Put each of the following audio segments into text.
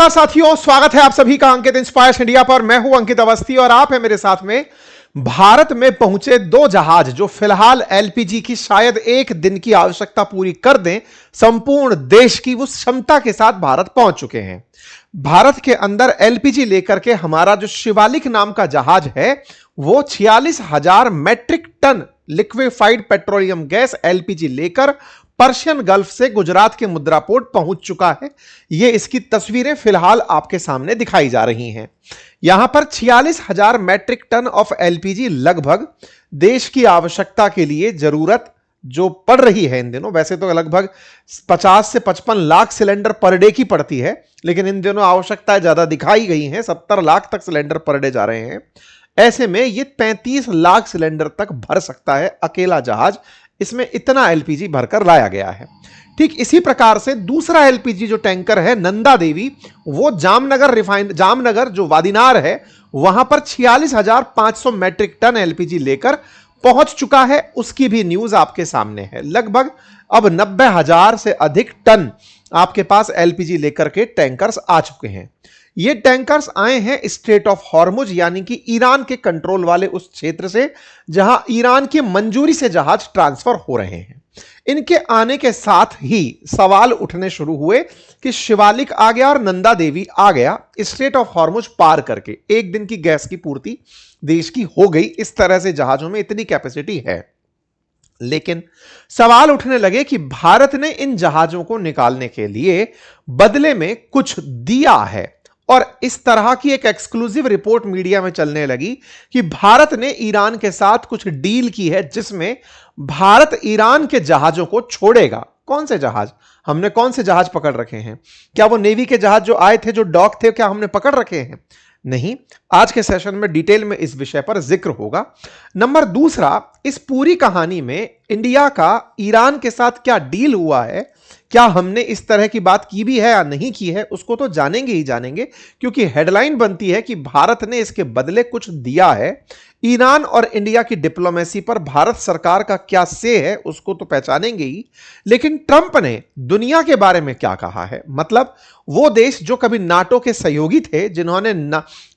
नमस्कार साथियों, स्वागत है आप सभी का अंकित इंस्पायर्स इंडिया पर। मैं हूं अंकित अवस्थी और आप हैं मेरे साथ में। भारत में पहुंचे दो जहाज जो फिलहाल एलपीजी की शायद एक दिन की आवश्यकता पूरी कर दें, संपूर्ण देश की उस क्षमता के साथ भारत पहुंच चुके हैं। भारत के अंदर एलपीजी लेकर के हमारा जो शिवालिक नाम का जहाज है वो 46,000 metric ton liquefied petroleum gas LPG लेकर पर्शियन गल्फ से गुजरात के मुद्रा पोर्ट पहुंच चुका है। यह इसकी तस्वीरें फिलहाल आपके सामने दिखाई जा रही हैं। यहां पर 46,000 मैट्रिक टन ऑफ एलपीजी लगभग देश की आवश्यकता के लिए जरूरत जो पड़ रही है इन दिनों, वैसे तो लगभग 50 से 55 लाख सिलेंडर पर डे की पड़ती है, लेकिन इन दिनों आवश्यकताएं ज्यादा दिखाई गई हैं। 70 लाख तक सिलेंडर पर डे जा रहे हैं। ऐसे में ये 35 लाख सिलेंडर तक भर सकता है अकेला जहाज। इसमें इतना एलपीजी भरकर लाया गया है। ठीक इसी प्रकार से दूसरा एलपीजी जो टैंकर है नंदा देवी, वो जामनगर जो वादीनार है वहां पर 46,500 मैट्रिक टन एलपीजी लेकर पहुंच चुका है। उसकी भी न्यूज आपके सामने है। लगभग अब 90,000 से अधिक टन आपके पास एलपीजी लेकर के टैंकर्स आ चुके हैं। ये टैंकर्स आए हैं स्ट्रेट ऑफ हॉर्मुज यानी कि ईरान के कंट्रोल वाले उस क्षेत्र से जहां ईरान की मंजूरी से जहाज ट्रांसफर हो रहे हैं। इनके आने के साथ ही सवाल उठने शुरू हुए कि शिवालिक आ गया और नंदा देवी आ गया, स्ट्रेट ऑफ हॉर्मुज पार करके एक दिन की गैस की पूर्ति देश की हो गई। इस तरह से जहाजों में इतनी कैपेसिटी है। लेकिन सवाल उठने लगे कि भारत ने इन जहाजों को निकालने के लिए बदले में कुछ दिया है, और इस तरह की एक एक्सक्लूसिव रिपोर्ट मीडिया में चलने लगी कि भारत ने ईरान के साथ कुछ डील की है जिसमें भारत ईरान के जहाजों को छोड़ेगा। कौन से जहाज? हमने कौन से जहाज पकड़ रखे हैं? क्या वो नेवी के जहाज जो आए थे, जो डॉक थे, क्या हमने पकड़ रखे हैं? नहीं। आज के सेशन में डिटेल में इस विषय पर जिक्र होगा। नंबर दूसरा, इस पूरी कहानी में इंडिया का ईरान के साथ क्या डील हुआ है, क्या हमने इस तरह की बात की भी है या नहीं की है, उसको तो जानेंगे ही जानेंगे, क्योंकि हेडलाइन बनती है कि भारत ने इसके बदले कुछ दिया है। ईरान और इंडिया की डिप्लोमेसी पर भारत सरकार का क्या से है उसको तो पहचानेंगे ही, लेकिन ट्रंप ने दुनिया के बारे में क्या कहा है। मतलब वो देश जो कभी नाटो के सहयोगी थे, जिन्होंने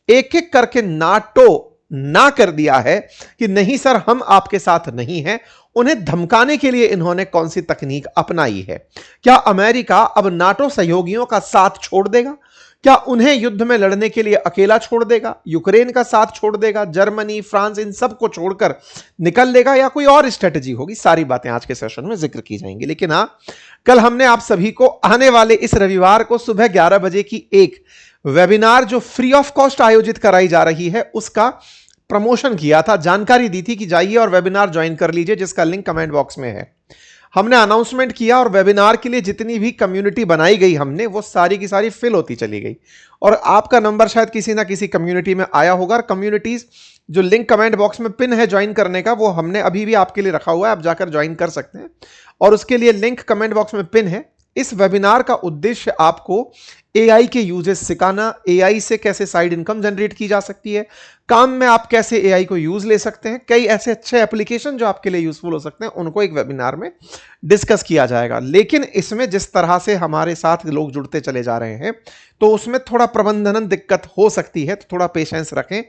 एक एक करके नाटो ना कर दिया है कि नहीं सर हम आपके साथ नहीं हैं, उन्हें धमकाने के लिए इन्होंने कौन सी तकनीक अपनाई है। क्या अमेरिका अब नाटो सहयोगियों का साथ छोड़ देगा? क्या उन्हें युद्ध में लड़ने के लिए अकेला छोड़ देगा? यूक्रेन का साथ छोड़ देगा? जर्मनी, फ्रांस, इन सब को छोड़कर निकल देगा, या कोई और स्ट्रेटजी होगी? सारी बातें आज के सेशन में जिक्र की जाएंगी। लेकिन हाँ, कल हमने आप सभी को आने वाले इस रविवार को सुबह 11 बजे की एक वेबिनार जो फ्री ऑफ कॉस्ट आयोजित कराई जा रही है उसका प्रमोशन किया था, जानकारी दी थी कि जाइए और वेबिनार ज्वाइन कर लीजिए, जिसका लिंक कमेंट बॉक्स में है। हमने अनाउंसमेंट किया और वेबिनार के लिए जितनी भी कम्युनिटी बनाई गई हमने, वो सारी की सारी फिल होती चली गई, और आपका नंबर शायद किसी ना किसी कम्युनिटी में आया होगा। और कम्युनिटीज जो लिंक कमेंट बॉक्स में पिन है ज्वाइन करने का, वो हमने अभी भी आपके लिए रखा हुआ है, आप जाकर ज्वाइन कर सकते हैं, और उसके लिए लिंक कमेंट बॉक्स में पिन है। इस वेबिनार का उद्देश्य आपको एआई के यूजेस सिखाना, एआई से कैसे साइड इनकम जनरेट की जा सकती है, काम में आप कैसे एआई को यूज ले सकते हैं, कई ऐसे अच्छे एप्लीकेशन जो आपके लिए यूजफुल हो सकते हैं, उनको एक वेबिनार में डिस्कस किया जाएगा। लेकिन इसमें जिस तरह से हमारे साथ लोग जुड़ते चले जा रहे हैं, तो उसमें थोड़ा प्रबंधन दिक्कत हो सकती है, तो थोड़ा पेशेंस रखें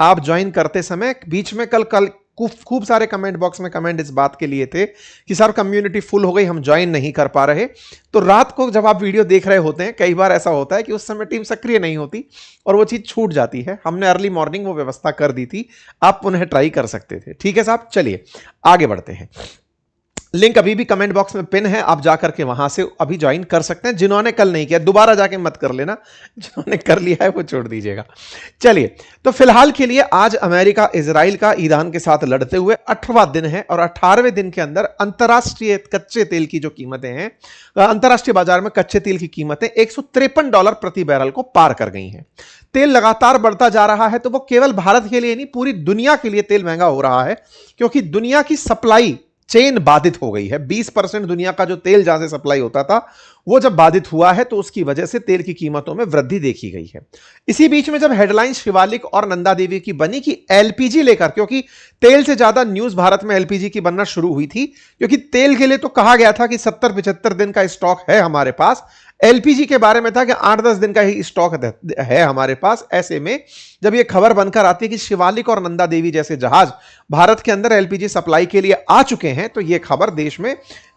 आप ज्वाइन करते समय। बीच में कल खूब सारे कमेंट बॉक्स में कमेंट इस बात के लिए थे कि सर कम्युनिटी फुल हो गई, हम ज्वाइन नहीं कर पा रहे। तो रात को जब आप वीडियो देख रहे होते हैं, कई बार ऐसा होता है कि उस समय टीम सक्रिय नहीं होती और वो चीज छूट जाती है। हमने अर्ली मॉर्निंग वो व्यवस्था कर दी थी, आप उन्हें ट्राई कर सकते थे। ठीक है साहब, चलिए आगे बढ़ते हैं। लिंक अभी भी कमेंट बॉक्स में पिन है, आप जाकर के वहां से अभी ज्वाइन कर सकते हैं। जिन्होंने कल नहीं किया दोबारा जाके मत कर लेना, जिन्होंने कर लिया है वो छोड़ दीजिएगा। चलिए, तो फिलहाल के लिए आज अमेरिका इजराइल का ईरान के साथ लड़ते हुए 18वां दिन है, और 18वें दिन के अंदर अंतरराष्ट्रीय कच्चे तेल की जो कीमतें हैं, अंतरराष्ट्रीय बाजार में कच्चे तेल की कीमतें $153 प्रति बैरल को पार कर गई हैं। तेल लगातार बढ़ता जा रहा है, तो वो केवल भारत के लिए नहीं, पूरी दुनिया के लिए तेल महंगा हो रहा है, क्योंकि दुनिया की सप्लाई चेन बाधित हो गई है। 20% दुनिया का जो तेल जहां से सप्लाई होता था वो जब बाधित हुआ है तो उसकी वजह से तेल की कीमतों में वृद्धि देखी गई है। इसी बीच में जब हेडलाइन शिवालिक और नंदा देवी की बनी कि एलपीजी लेकर, क्योंकि तेल से ज्यादा न्यूज भारत में एलपीजी की बनना शुरू हुई थी, क्योंकि तेल के लिए तो कहा गया था कि 70-75 दिन का स्टॉक है हमारे पास, एलपीजी के बारे में था कि 8-10 दिन का ही स्टॉक है हमारे पास। ऐसे में जब यह खबर बनकर आती है कि शिवालिक और नंदा देवी जैसे जहाज भारत के अंदर एलपीजी सप्लाई के लिए आ चुके हैं, तो यह खबर देश में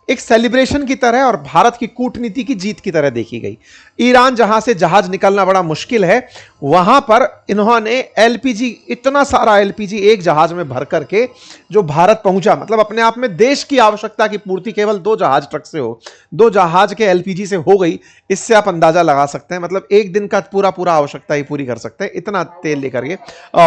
एक सेलिब्रेशन की तरह और भारत की कूटनीति की जीत की तरह देखी गई। ईरान जहां से जहाज निकलना बड़ा मुश्किल है, वहां पर इन्होंने एलपीजी, इतना सारा एलपीजी एक जहाज में भर करके जो भारत पहुंचा, मतलब अपने आप में देश की आवश्यकता की पूर्ति केवल 2 जहाज ट्रक से हो, 2 जहाज के एलपीजी से हो गई। इससे आप अंदाजा लगा सकते हैं, मतलब एक दिन का पूरा आवश्यकता ही पूरी कर सकते हैं, इतना तेल लेकर के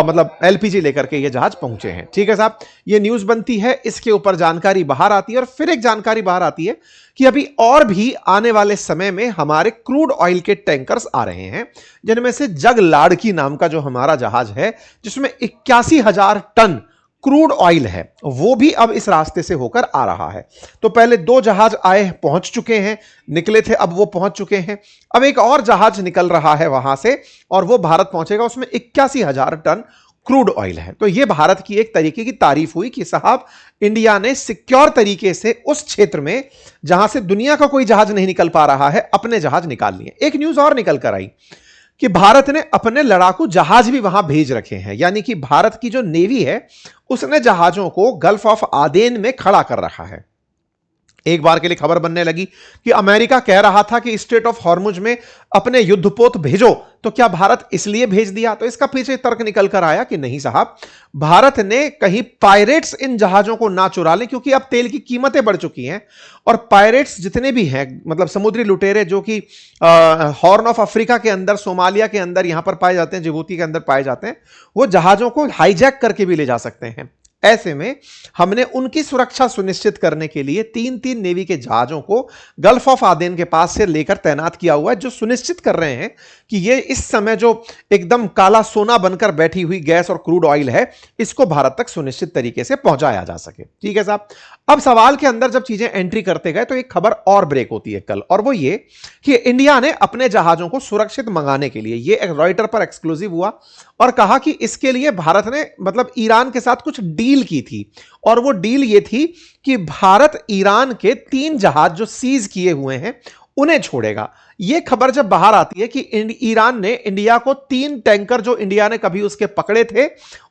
मतलब एलपीजी लेकर के ये जहाज पहुंचे हैं। ठीक है साहब, ये न्यूज बनती है, इसके ऊपर जानकारी बाहर आती है और फिर एक जानकारी बाहर आती है कि अभी और भी आने वाले समय में हमारे क्रूड ऑयल के टैंकर्स आ रहे हैं, जिनमें से जग लाड़की नाम का जो हमारा जहाज है, जिसमें 81,000 टन क्रूड ऑयल है, वो भी अब इस रास्ते से होकर आ रहा है। तो पहले 2 जहाज आए, पहुंच चुके हैं, निकले थे, अब वो पहुंच चुके हैं। अब एक और जहाज निकल रहा है वहां से और वो भारत पहुंचेगा, उसमें 81,000 टन क्रूड ऑयल है। तो ये भारत की एक तरीके की तारीफ हुई कि साहब इंडिया ने सिक्योर तरीके से उस क्षेत्र में जहां से दुनिया का कोई जहाज नहीं निकल पा रहा है, अपने जहाज निकाल लिए। एक न्यूज और निकल कर आई कि भारत ने अपने लड़ाकू जहाज भी वहां भेज रखे हैं, यानी कि भारत की जो नेवी है उसने जहाजों को गल्फ ऑफ आदेन में खड़ा कर रखा है। एक बार के लिए खबर बनने लगी कि अमेरिका कह रहा था कि स्ट्रेट ऑफ हॉर्मुज में अपने युद्धपोत भेजो, तो क्या भारत इसलिए भेज दिया? तो इसका पीछे तर्क निकल कर आया कि नहीं साहब, भारत ने कहीं पायरेट्स इन जहाजों को ना चुरा ले, क्योंकि अब तेल की कीमतें बढ़ चुकी हैं और पायरेट्स जितने भी हैं, मतलब समुद्री लुटेरे जो कि हॉर्न ऑफ अफ्रीका के अंदर, सोमालिया के अंदर यहां पर पाए जाते हैं, जिबूती के अंदर पाए जाते हैं, वो जहाजों को हाईजैक करके भी ले जा सकते हैं। ऐसे में हमने उनकी सुरक्षा सुनिश्चित करने के लिए 3-3 नेवी के जहाजों को गल्फ ऑफ आदेन के पास से लेकर तैनात किया हुआ है, जो सुनिश्चित कर रहे हैं कि ये इस समय जो एकदम काला सोना बनकर बैठी हुई गैस और क्रूड ऑयल है, इसको भारत तक सुनिश्चित तरीके से पहुंचाया जा सके। ठीक है साहब, अब सवाल के अंदर जब चीजें एंट्री करते गए तो एक खबर और ब्रेक होती है कल, और वो ये कि इंडिया ने अपने जहाजों को सुरक्षित मंगाने के लिए, ये रॉयटर पर एक्सक्लूसिव हुआ और कहा कि इसके लिए भारत ने मतलब ईरान के साथ कुछ डील की थी, और वो डील ये थी कि भारत ईरान के 3 जहाज जो सीज किए हुए हैं उन्हें छोड़ेगा। यह खबर जब बाहर आती है कि ईरान ने इंडिया को 3 टैंकर जो इंडिया ने कभी उसके पकड़े थे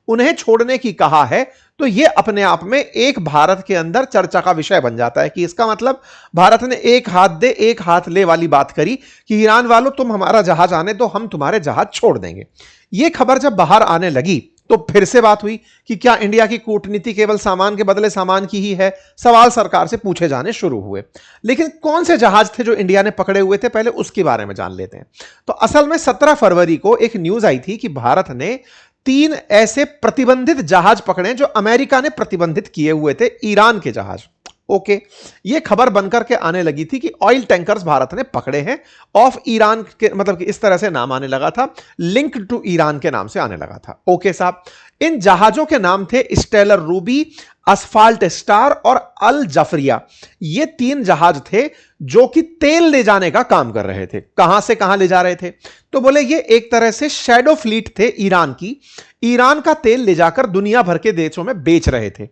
उन्हें छोड़ने की कहा है, तो यह अपने आप में एक भारत के अंदर चर्चा का विषय बन जाता है कि इसका मतलब भारत ने एक हाथ दे एक हाथ ले वाली बात करी कि ईरान वालों तुम हमारा जहाज आने दो, हम तुम्हारे जहाज छोड़ देंगे। यह खबर जब बाहर आने लगी तो फिर से बात हुई कि क्या इंडिया की कूटनीति केवल सामान के बदले सामान की ही है? सवाल सरकार से पूछे जाने शुरू हुए। लेकिन कौन से जहाज थे जो इंडिया ने पकड़े हुए थे, पहले उसके बारे में जान लेते हैं। तो असल में 17 फरवरी को एक न्यूज आई थी कि भारत ने 3 ऐसे प्रतिबंधित जहाज पकड़े जो अमेरिका ने प्रतिबंधित किए हुए थे, ईरान के जहाज। ओके, यह खबर बनकर के आने लगी थी कि ऑयल टैंकर्स भारत ने पकड़े हैं ऑफ ईरान के, मतलब कि इस तरह से नाम आने लगा था, लिंक टू ईरान के नाम से आने लगा था। ओके साहब, इन जहाजों के नाम थे स्टेलर रूबी, असफाल्ट स्टार और अल जफरिया। ये 3 जहाज थे जो कि तेल ले जाने का काम कर रहे थे। कहां से कहां ले जा रहे थे? तो बोले ये एक तरह से शैडो फ्लीट थे ईरान की, ईरान का तेल ले जाकर दुनिया भर के देशों में बेच रहे थे।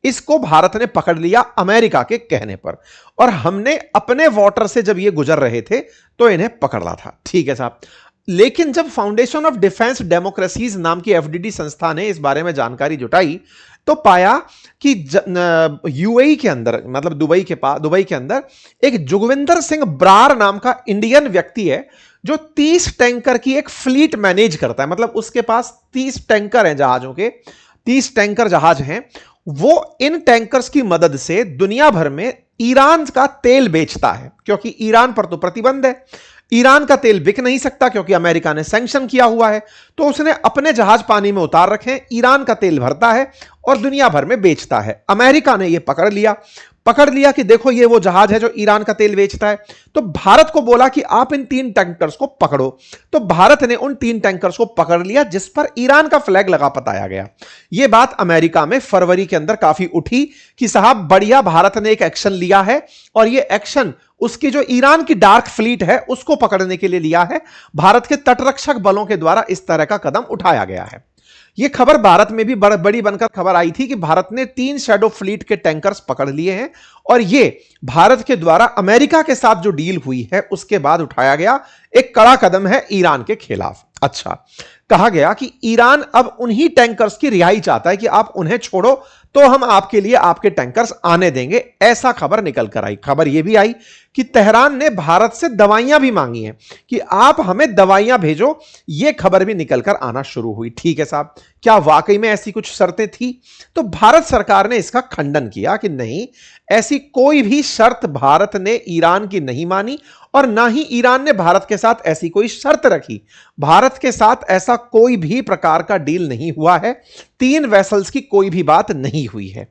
इसको भारत ने पकड़ लिया अमेरिका के कहने पर, और हमने अपने वाटर से जब ये गुजर रहे थे तो इन्हें पकड़ा था। ठीक है साहब, लेकिन जब फाउंडेशन ऑफ डिफेंस डेमोक्रेसीज नाम की एफडीडी संस्था ने इस बारे में जानकारी जुटाई तो पाया कि यूएई के अंदर, मतलब दुबई के अंदर एक जोगविंदर सिंह ब्रार नाम का इंडियन व्यक्ति है जो 30 टैंकर की एक फ्लीट मैनेज करता है। मतलब उसके पास 30 टैंकर हैं, जहाजों के 30 टैंकर जहाज हैं। वो इन टैंकर्स की मदद से दुनिया भर में ईरान का तेल बेचता है, क्योंकि ईरान पर तो प्रतिबंध है, ईरान का तेल बिक नहीं सकता क्योंकि अमेरिका ने सैंक्शन किया हुआ है। तो उसने अपने जहाज पानी में उतार रखे हैं, ईरान का तेल भरता है और दुनिया भर में बेचता है। अमेरिका ने यह पकड़ लिया कि देखो ये वो जहाज है जो ईरान का तेल बेचता है। तो भारत को बोला कि आप इन 3 टैंकर्स को पकड़ो। तो भारत ने उन 3 टैंकर्स को पकड़ लिया जिस पर ईरान का फ्लैग लगा बताया गया। यह बात अमेरिका में फरवरी के अंदर काफी उठी कि साहब बढ़िया, भारत ने एक एक्शन लिया है और यह एक्शन उसकी जो ईरान की डार्क फ्लीट है उसको पकड़ने के लिए लिया है। भारत के तटरक्षक बलों के द्वारा इस तरह का कदम उठाया गया है। यह खबर भारत में भी बड़ी बनकर खबर आई थी कि भारत ने 3 शैडो फ्लीट के टैंकर्स पकड़ लिए हैं और यह भारत के द्वारा अमेरिका के साथ जो डील हुई है उसके बाद उठाया गया एक कड़ा कदम है ईरान के खिलाफ। अच्छा, कहा गया कि ईरान अब उन्हीं टैंकर्स की रिहाई चाहता है कि आप उन्हें छोड़ो तो हम आपके लिए आपके टैंकर्स आने देंगे, ऐसा खबर निकल कर आई। खबर यह भी आई कि तेहरान ने भारत से दवाइयां भी मांगी हैं कि आप हमें दवाइयां भेजो, यह खबर भी निकलकर आना शुरू हुई। ठीक है साहब, क्या वाकई में ऐसी कुछ शर्तें थी? तो भारत सरकार ने इसका खंडन किया कि नहीं, ऐसी कोई भी शर्त भारत ने ईरान की नहीं मानी और ना ही ईरान ने भारत के साथ ऐसी कोई शर्त रखी। भारत के साथ ऐसा कोई भी प्रकार का डील नहीं हुआ है। 3 वेसल्स की कोई भी बात नहीं हुई है।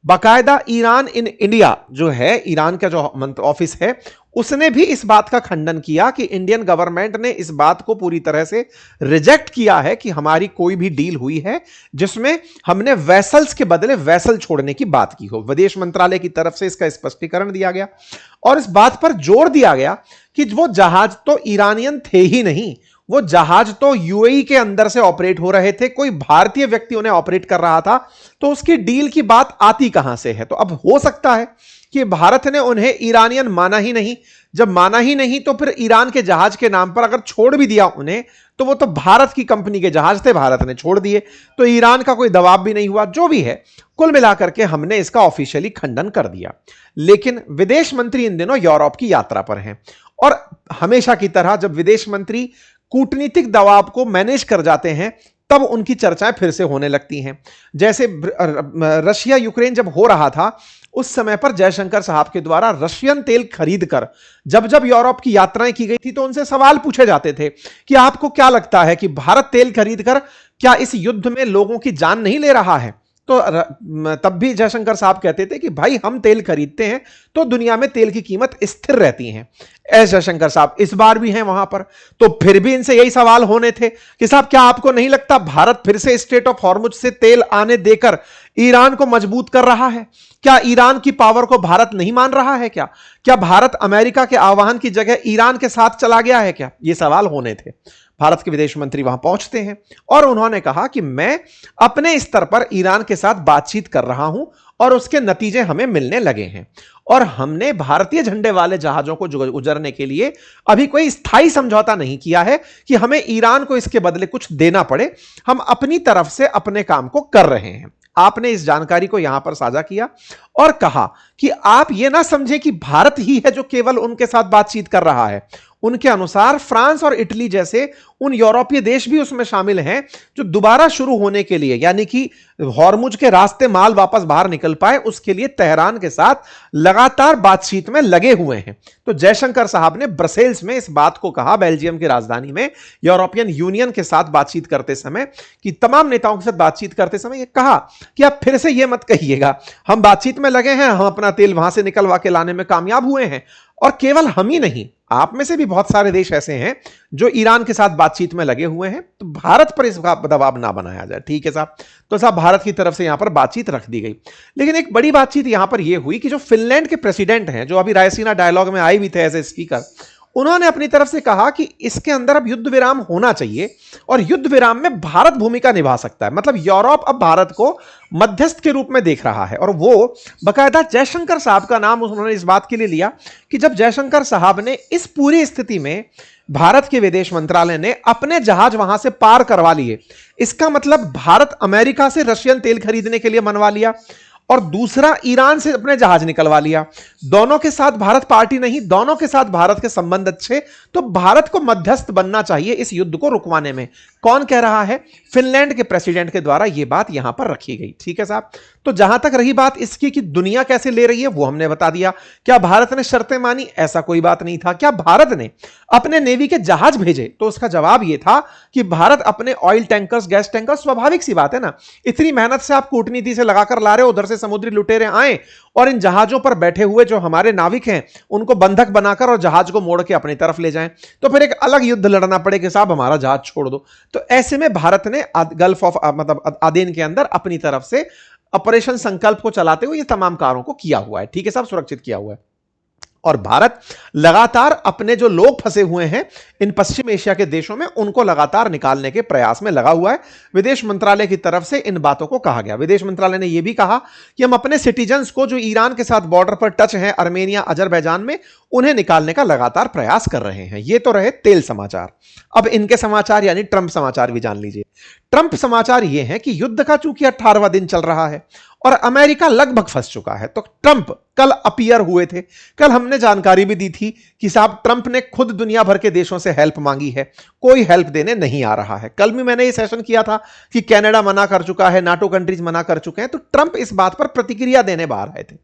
बाकायदा ईरान इन इंडिया जो है, ईरान का जो ऑफिस है, उसने भी इस बात का खंडन किया कि इंडियन गवर्नमेंट ने इस बात को पूरी तरह से रिजेक्ट किया है कि हमारी कोई भी डील हुई है जिसमें हमने वेसल्स के बदले वेसल छोड़ने की बात की हो। विदेश मंत्रालय की तरफ से इसका स्पष्टीकरण दिया गया और इस बात पर जोर दिया गया कि वो जहाज तो ईरानियन थे ही नहीं, वो जहाज तो यूएई के अंदर से ऑपरेट हो रहे थे, कोई भारतीय व्यक्ति उन्हें ऑपरेट कर रहा था, तो उसकी डील की बात आती कहां से है? तो अब हो सकता है कि भारत ने उन्हें ईरानियन माना ही नहीं। जब माना ही नहीं तो फिर ईरान के जहाज के नाम पर अगर छोड़ भी दिया उन्हें, तो वो तो भारत की कंपनी के जहाज थे, भारत ने छोड़ दिए, तो ईरान का कोई दबाव भी नहीं हुआ। जो भी है, कुल मिलाकर के हमने इसका ऑफिशियली खंडन कर दिया। लेकिन विदेश मंत्री इन दिनों यूरोप की यात्रा पर हैं और हमेशा की तरह जब विदेश मंत्री कूटनीतिक दबाव को मैनेज कर जाते हैं तब उनकी चर्चाएं फिर से होने लगती हैं। जैसे रशिया यूक्रेन जब हो रहा था उस समय पर जयशंकर साहब के द्वारा रशियन तेल खरीद कर जब जब यूरोप की यात्राएं की गई थी तो उनसे सवाल पूछे जाते थे कि आपको क्या लगता है कि भारत तेल खरीद कर क्या इस युद्ध में लोगों की जान नहीं ले रहा है? तो तब भी जयशंकर साहब कहते थे कि भाई हम तेल खरीदते हैं तो दुनिया में तेल की कीमत स्थिर रहती है। एस जयशंकर साहब इस बार भी हैं वहां पर, तो फिर भी इनसे यही सवाल होने थे कि साहब क्या आपको नहीं लगता भारत फिर से स्ट्रेट ऑफ हॉर्मुज से तेल आने देकर ईरान को मजबूत कर रहा है? क्या ईरान की पावर को भारत नहीं मान रहा है? क्या भारत अमेरिका के आह्वान की जगह ईरान के साथ चला गया है क्या? ये सवाल होने थे। भारत के विदेश मंत्री वहां पहुंचते हैं और उन्होंने कहा कि मैं अपने स्तर पर ईरान के साथ बातचीत कर रहा हूं और उसके नतीजे हमें मिलने लगे हैं और हमने भारतीय झंडे वाले जहाजों को गुजरने के लिए अभी कोई स्थायी समझौता नहीं किया है कि हमें ईरान को इसके बदले कुछ देना पड़े। हम अपनी तरफ से अपने काम को कर रहे हैं। आपने इस जानकारी को यहां पर साझा किया और कहा कि आप यह ना समझे कि भारत ही है जो केवल उनके साथ बातचीत कर रहा है। उनके अनुसार फ्रांस और इटली जैसे उन यूरोपीय देश भी उसमें शामिल हैं जो दोबारा शुरू होने के लिए, यानी कि हॉर्मुज के रास्ते माल वापस बाहर निकल पाए, उसके लिए तेहरान के साथ लगातार बातचीत में लगे हुए हैं। तो जयशंकर साहब ने ब्रसेल्स में इस बात को कहा, बेल्जियम की राजधानी में यूरोपियन यूनियन के साथ बातचीत करते समय, कि तमाम नेताओं के साथ बातचीत करते समय यह कहा कि आप फिर से यह मत कहिएगा हम बातचीत में लगे हैं, हम अपना तेल वहां से निकलवा के लाने में कामयाब हुए हैं। और केवल हम ही नहीं, आप में से भी बहुत सारे देश ऐसे हैं जो ईरान के साथ बातचीत में लगे हुए हैं। तो भारत पर इसका दबाव ना बनाया जाए। ठीक है साहब, तो साहब भारत की तरफ से यहां पर बातचीत रख दी गई। लेकिन एक बड़ी बातचीत यहां पर यह हुई कि जो फिनलैंड के प्रेसिडेंट हैं, जो अभी रायसीना डायलॉग में आए भी थे एज ए स्पीकर, उन्होंने अपनी तरफ से कहा कि इसके अंदर अब युद्ध विराम होना चाहिए और युद्ध विराम में भारत भूमिका निभा सकता है। मतलब यूरोप अब भारत को मध्यस्थ के रूप में देख रहा है। और वो बकायदा जयशंकर साहब का नाम उन्होंने इस बात के लिए लिया कि जब जयशंकर साहब ने इस पूरी स्थिति में भारत के विदेश मंत्रालय ने अपने जहाज वहां से पार करवा लिए, इसका मतलब भारत अमेरिका से रशियन तेल खरीदने के लिए मनवा लिया और दूसरा ईरान से अपने जहाज निकलवा लिया। दोनों के साथ भारत पार्टी नहीं, दोनों के साथ भारत के संबंध अच्छे, तो भारत को मध्यस्थ बनना चाहिए इस युद्ध को रुकवाने में। कौन कह रहा है? फिनलैंड के प्रेसिडेंट के द्वारा यह बात यहां पर रखी गई। ठीक है साहब, तो जहां तक रही बात इसकी कि दुनिया कैसे ले रही है, वो हमने बता दिया। क्या भारत ने शर्तें मानी? ऐसा कोई बात नहीं था। क्या भारत ने अपने नेवी के जहाज भेजे? तो उसका जवाब यह था कि भारत अपने ऑयल टैंकर्स, गैस टैंकर्स, स्वाभाविक सी बात है ना, इतनी मेहनत से आप कूटनीति से लगाकर ला रहे हो, उधर से समुद्री लुटेरे आए और इन जहाजों पर बैठे हुए जो हमारे नाविक हैं उनको बंधक बनाकर और जहाज को मोड़ के अपनी तरफ ले जाएं, तो फिर एक अलग युद्ध लड़ना पड़े कि साहब हमारा जहाज छोड़ दो। तो ऐसे में भारत ने गल्फ ऑफ मतलब आदेन के अंदर अपनी तरफ से ऑपरेशन संकल्प को चलाते हुए ये तमाम कार्यों को किया हुआ है। ठीक है साहब, सुरक्षित किया हुआ है। और भारत लगातार अपने जो लोग फंसे हुए हैं इन पश्चिम एशिया के देशों में उनको लगातार निकालने के प्रयास में लगा हुआ है। विदेश मंत्रालय की तरफ से इन बातों को कहा गया। विदेश मंत्रालय ने यह भी कहा कि हम अपने सिटीजन्स को जो ईरान के साथ बॉर्डर पर टच हैं, अर्मेनिया, अजरबैजान में, उन्हें निकालने का लगातार प्रयास कर रहे हैं। ये तो रहे तेल समाचार। अब इनके समाचार यानी ट्रंप समाचार भी जान लीजिए। ट्रंप समाचार ये है कि युद्ध का चूंकि 18वां दिन चल रहा है और अमेरिका लगभग फंस चुका है, तो ट्रंप कल अपीयर हुए थे। कल हमने जानकारी भी दी थी कि साहब ट्रंप ने खुद दुनिया भर के देशों से हेल्प मांगी है, कोई हेल्प देने नहीं आ रहा है। कल भी मैंने ये सेशन किया था कि कनाडा मना कर चुका है, नाटो कंट्रीज मना कर चुके हैं। तो ट्रंप इस बात पर प्रतिक्रिया देने बाहर आए थे।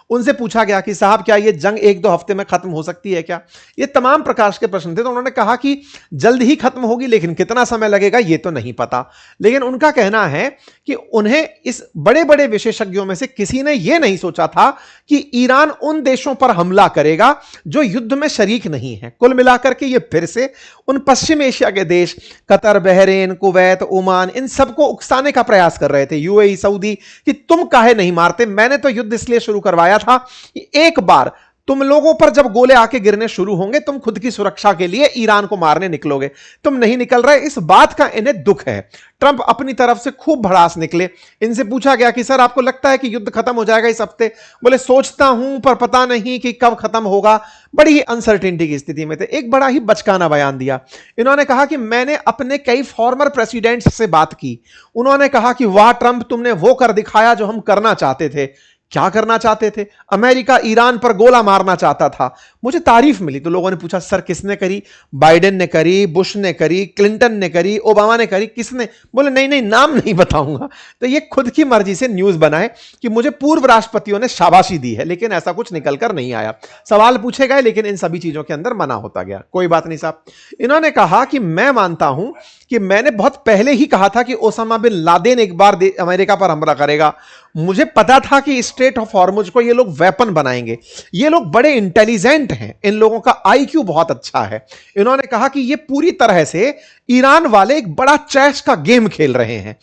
उनसे पूछा गया कि साहब क्या ये जंग 1-2 हफ्ते में खत्म हो सकती है क्या? ये तमाम प्रकार के प्रश्न थे। तो उन्होंने कहा कि जल्द ही खत्म होगी, लेकिन कितना समय लगेगा ये तो नहीं पता। लेकिन उनका कहना है कि उन्हें इस बड़े बड़े विशेषज्ञों में से किसी ने यह नहीं सोचा था कि ईरान उन देशों पर हमला करेगा जो युद्ध में शरीक नहीं है। कुल मिलाकर के ये फिर से उन पश्चिम एशिया के देश कतर, बहरीन, कुवैत, ओमान, इन सबको उकसाने का प्रयास कर रहे थे, यूएई, सऊदी, कि तुम काहे नहीं मारते? मैंने तो युद्ध इसलिए शुरू करवाया था कि एक बार तुम लोगों पर जब गोले आके गिरने शुरू होंगे, तुम खुद की सुरक्षा के लिए ईरान को मारने निकलोगे। तुम नहीं निकल रहे, इस बात का इन्हें दुख है। ट्रंप अपनी तरफ से खूब भड़ास निकले। इनसे पूछा गया कि सर आपको लगता है कि युद्ध खत्म हो जाएगा इस हफ्ते? बोले सोचता हूं, पर पता नहीं कि कब खत्म होगा। बड़ी ही अनसर्टेनिटी की स्थिति में थे। एक बड़ा ही बचकाना बयान दिया। इन्होंने कहा कि मैंने अपने कई फॉर्मर प्रेसिडेंट्स से बात की। उन्होंने कहा कि वाह ट्रंप, तुमने वो कर दिखाया जो हम करना चाहते थे। क्या करना चाहते थे? अमेरिका ईरान पर गोला मारना चाहता था। मुझे तारीफ मिली तो लोगों ने पूछा सर किसने करी? बाइडेन ने करी, बुश ने करी, क्लिंटन ने करी, ओबामा ने करी, किसने? बोले नहीं नहीं, नाम नहीं बताऊंगा। तो ये खुद की मर्जी से न्यूज बनाए कि मुझे पूर्व राष्ट्रपतियों ने शाबाशी दी है, लेकिन ऐसा कुछ निकलकर नहीं आया। सवाल पूछे गए लेकिन इन सभी चीजों के अंदर मना होता गया। कोई बात नहीं साहब। इन्होंने कहा कि मैं मानता हूं कि मैंने बहुत पहले ही कहा था कि ओसामा बिन लादेन एक बार अमेरिका पर हमला करेगा। मुझे पता था कि स्ट्रेट ऑफ हॉर्मुज को ये लोग वेपन बनाएंगे। ये लोग बड़े इंटेलिजेंट हैं, इन लोगों का आईक्यू बहुत अच्छा है। इन्होंने कहा कि ये पूरी तरह से ईरान वाले एक बड़ा चेस का गेम खेल रहे हैं।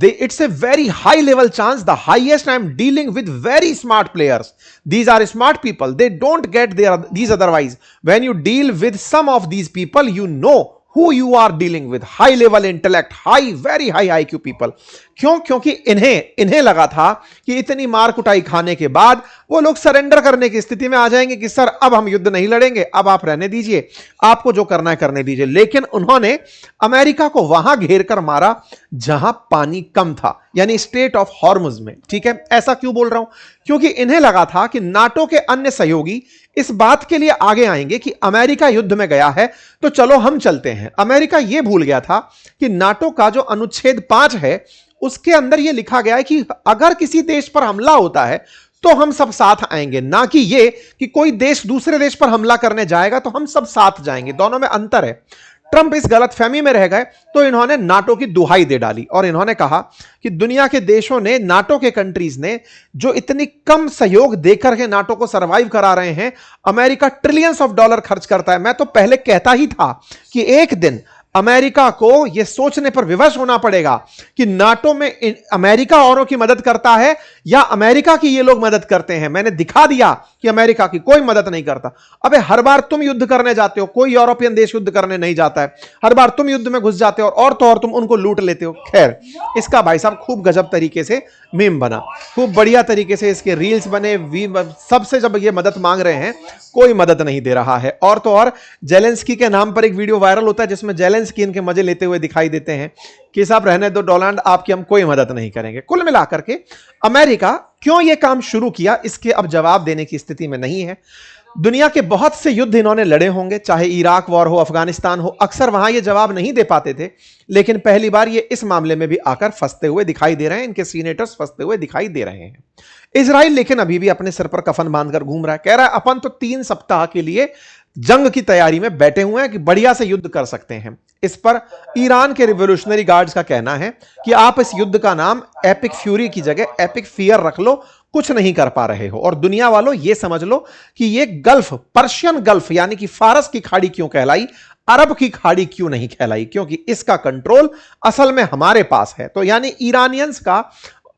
It's a very high level chance, the highest. I am dealing with very smart players. These are smart people, they don't get these otherwise. When you deal with some of these people, you know who you are dealing with, high level intellect, high, very high IQ people। क्योंकि इन्हें लगा था कि इतनी मार कुटाई खाने के बाद वो लोग सरेंडर करने की स्थिति में आ जाएंगे कि सर अब हम युद्ध नहीं लड़ेंगे, अब आप रहने दीजिए, आपको जो करना है करने दीजिए। लेकिन उन्होंने अमेरिका को वहां घेर कर मारा जहां पानी कम था, यानी स्ट्रेट ऑफ हॉर्मुज में। ठीक है, ऐसा क्यों बोल रहा हूं? क्योंकि इन्हें लगा था कि नाटो के अन्य सहयोगी इस बात के लिए आगे आएंगे कि अमेरिका युद्ध में गया है तो चलो हम चलते हैं। अमेरिका यह भूल गया था कि नाटो का जो अनुच्छेद 5 है उसके अंदर यह लिखा गया है कि अगर किसी देश पर हमला होता है तो हम सब साथ आएंगे, ना कि ये कि कोई देश दूसरे देश पर हमला करने जाएगा तो हम सब साथ जाएंगे। दोनों में अंतर है। ट्रंप इस गलतफहमी में रह गए तो इन्होंने नाटो की दुहाई दे डाली और इन्होंने कहा कि दुनिया के देशों ने, नाटो के कंट्रीज ने जो इतनी कम सहयोग देकर के नाटो को सरवाइव करा रहे हैं, अमेरिका ट्रिलियंस ऑफ डॉलर खर्च करता है। मैं तो पहले कहता ही था कि एक दिन अमेरिका को यह सोचने पर विवश होना पड़ेगा कि नाटो में अमेरिका औरों की मदद करता है या अमेरिका की ये लोग मदद करते हैं। मैंने दिखा दिया कि अमेरिका की कोई मदद नहीं करता। अबे हर बार तुम युद्ध करने जाते हो, कोई यूरोपियन देश युद्ध करने नहीं जाता है। हर बार तुम युद्ध में घुस जाते हो और तो और तुम उनको लूट लेते हो। खैर, इसका भाई साहब खूब गजब तरीके से मीम बना, खूब बढ़िया तरीके से इसके रील्स बने। सबसे जब ये मदद मांग रहे हैं कोई मदद नहीं दे रहा है। और तो और जेलेंस्की के नाम पर एक वीडियो वायरल होता है जिसमें जेलेंस्की इनके मजे लेते हुए दिखाई देते हैं कि साहब रहने दो डोनाल्ड, आपकी हम कोई मदद नहीं करेंगे। कुल मिलाकर के अमेरिका क्यों यह काम शुरू किया, इसके अब जवाब देने की स्थिति में नहीं है। दुनिया के बहुत से युद्ध इन्होंने लड़े होंगे, चाहे इराक वॉर हो, अफगानिस्तान हो, अक्सर वहां ये जवाब नहीं दे पाते थे। लेकिन पहली बार ये इस मामले में भी आकर फंसते हुए दिखाई दे रहे हैं, इनके सीनेटर्स फंसते हुए दिखाई दे रहे हैं। इजराइल लेकिन अभी भी अपने सिर पर कफन बांधकर घूम रहा है, कह रहा है अपन तो 3 सप्ताह के लिए जंग की तैयारी में बैठे हुए हैं कि बढ़िया से युद्ध कर सकते हैं। इस पर ईरान के रिवोल्यूशनरी गार्ड्स का कहना है कि आप इस युद्ध का नाम एपिक फ्यूरी की जगह एपिक फियर रख लो, कुछ नहीं कर पा रहे हो। और दुनिया वालों ये समझ लो कि ये गल्फ, पर्शियन गल्फ यानी कि फारस की खाड़ी क्यों कहलाई, अरब की खाड़ी क्यों नहीं कहलाई, क्योंकि इसका कंट्रोल असल में हमारे पास है। तो यानी ईरानियंस का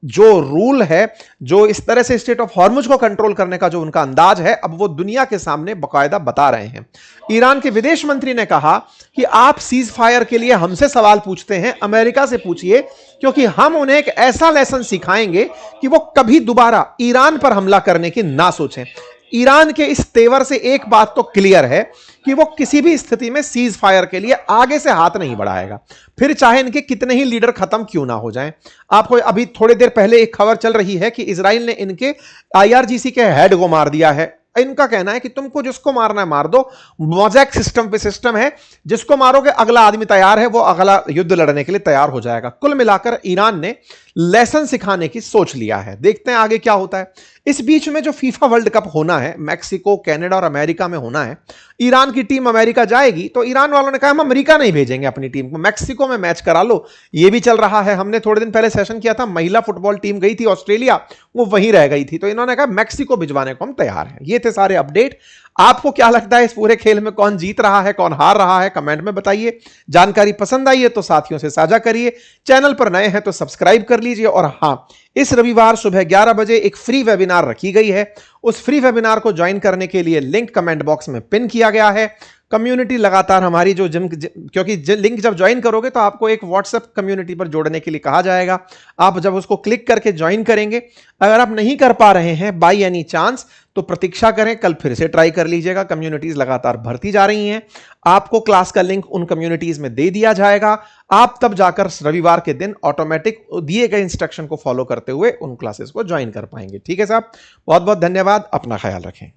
जो रूल है, जो इस तरह से स्टेट ऑफ हॉर्मुज को कंट्रोल करने का जो उनका अंदाज है, अब वो दुनिया के सामने बकायदा बता रहे हैं। ईरान के विदेश मंत्री ने कहा कि आप सीज फायर के लिए हमसे सवाल पूछते हैं, अमेरिका से पूछिए, क्योंकि हम उन्हें एक ऐसा लेसन सिखाएंगे कि वो कभी दोबारा ईरान पर हमला करने की ना सोचें। ईरान के इस तेवर से एक बात तो क्लियर है कि वो किसी भी स्थिति में सीज फायर के लिए आगे से हाथ नहीं बढ़ाएगा, फिर चाहे इनके कितने ही लीडर खत्म क्यों ना हो जाएं। आपको अभी थोड़ी देर पहले एक खबर चल रही है कि इजराइल ने इनके IRGC के हेड को मार दिया है। इनका कहना है कि तुमको जिसको मारना है मार दो, मोज़ेक सिस्टम पे सिस्टम है, जिसको मारोगे अगला आदमी तैयार है, वो अगला युद्ध लड़ने के लिए तैयार हो जाएगा। कुल मिलाकर ईरान ने लेसन सिखाने की सोच लिया है। देखते हैं आगे क्या होता है। इस बीच में जो फीफा वर्ल्ड कप होना है, मैक्सिको, कनाडा और अमेरिका में होना है, ईरान की टीम अमेरिका जाएगी, तो ईरान वालों ने कहा हम अमेरिका नहीं भेजेंगे अपनी टीम को, मैक्सिको में मैच करा लो। ये भी चल रहा है। हमने थोड़े दिन पहले सेशन किया था, महिला फुटबॉल टीम गई थी ऑस्ट्रेलिया, वो वहीं रह गई थी, तो इन्होंने कहा मैक्सिको भिजवाने को हम तैयार हैं। ये थे सारे अपडेट। आपको क्या लगता है इस पूरे खेल में कौन जीत रहा है, कौन हार रहा है, कमेंट में बताइए। जानकारी पसंद आई है तो साथियों से साझा करिए, चैनल पर नए हैं तो सब्सक्राइब कर लीजिए। और हां, इस रविवार सुबह 11 बजे एक फ्री वेबिनार रखी गई है। उस फ्री वेबिनार को ज्वाइन करने के लिए लिंक कमेंट बॉक्स में पिन किया गया है। कम्युनिटी लगातार हमारी जो क्योंकि लिंक जब ज्वाइन करोगे तो आपको एक व्हाट्सएप कम्युनिटी पर जोड़ने के लिए कहा जाएगा। आप जब उसको क्लिक करके ज्वाइन करेंगे, अगर आप नहीं कर पा रहे हैं बाय एनी चांस, तो प्रतीक्षा करें, कल फिर से ट्राई कर लीजिएगा। कम्युनिटीज लगातार भरती जा रही हैं। आपको क्लास का लिंक उन कम्युनिटीज में दे दिया जाएगा। आप तब जाकर रविवार के दिन ऑटोमेटिक दिए गए इंस्ट्रक्शन को फॉलो करते हुए उन क्लासेस को ज्वाइन कर पाएंगे। ठीक है साहब, बहुत बहुत धन्यवाद। अपना ख्याल रखें।